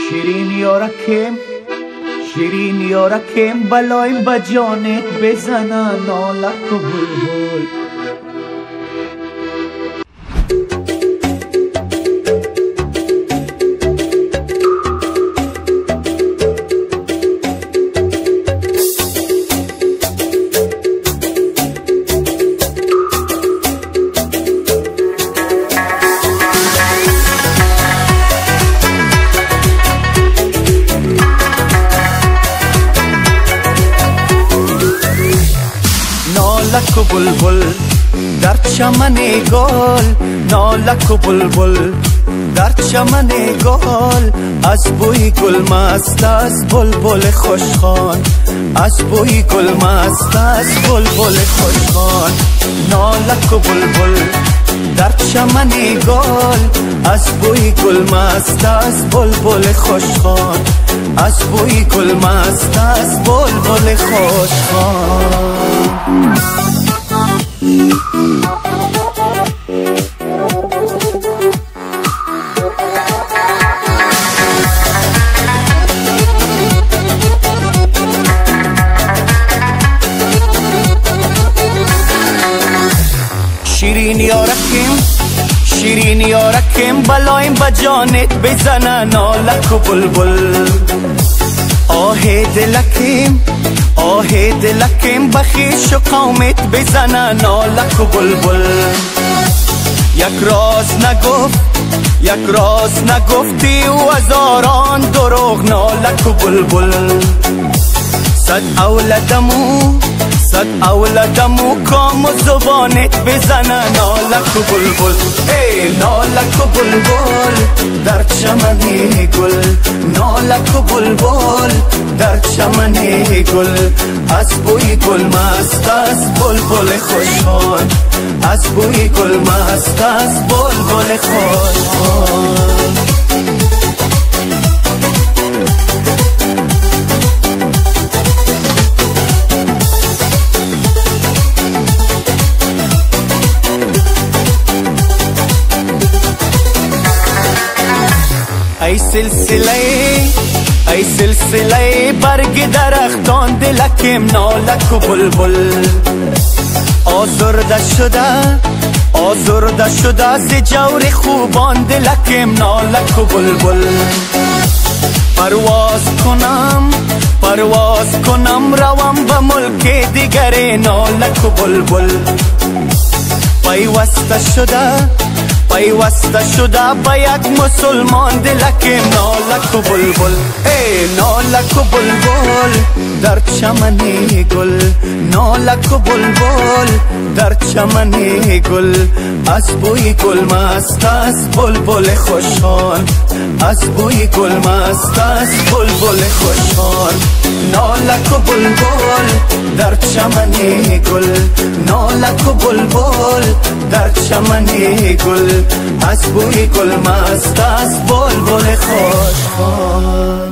شیرین یارکم شیرین یارکم بلایم با جانت بزنن نالک و بلبل نالک و بلبل در چمن گل نالک و بلبل در چمن گل از بوی گل مست است بلبل خوشخوان از بوی گل مست است بلبل خوشخوان نالک و بلبل در چمن گل از بوی گل مست است بلبل خوشخوان از بوی گل مست است بلبل خوشخوان شیرین یارکم شیرین یارکم بلایم با جانت بزنن نالک و بلبل آه دلکم بخیش و قومت بزنن نالک و بلبل یک راز نگفتی و هزاران دروغ نالک و بلبل صد اولادمو کام و زبانت بزنن نالک و بلبل ای نالک و بلبل در چمن گل نالک و بلبل در چمن گل از بوی گل مست است بلبل خوشحال از بوی گل مست است بلبل خوشحال ای سلسله برگ درختان دلکم نالک و بلبل آزرده شده ز جور خوبان دلکم نالک و بلبل پرواز کنم روم به ملک دیگر نالک و بلبل پیوسته شده با یک مسلمان دلکم نالک و بلبل ای نالک و بلبل در چمن گل نالک و بلبل در چمن گل از بوی گل مست است بلبل خوشحال از بوی گل مست است بلبل خوشحال نالک و بلبل در چمن گل نالک و بلبل در چمن گل از بوی گل مست است بلبل خوشحال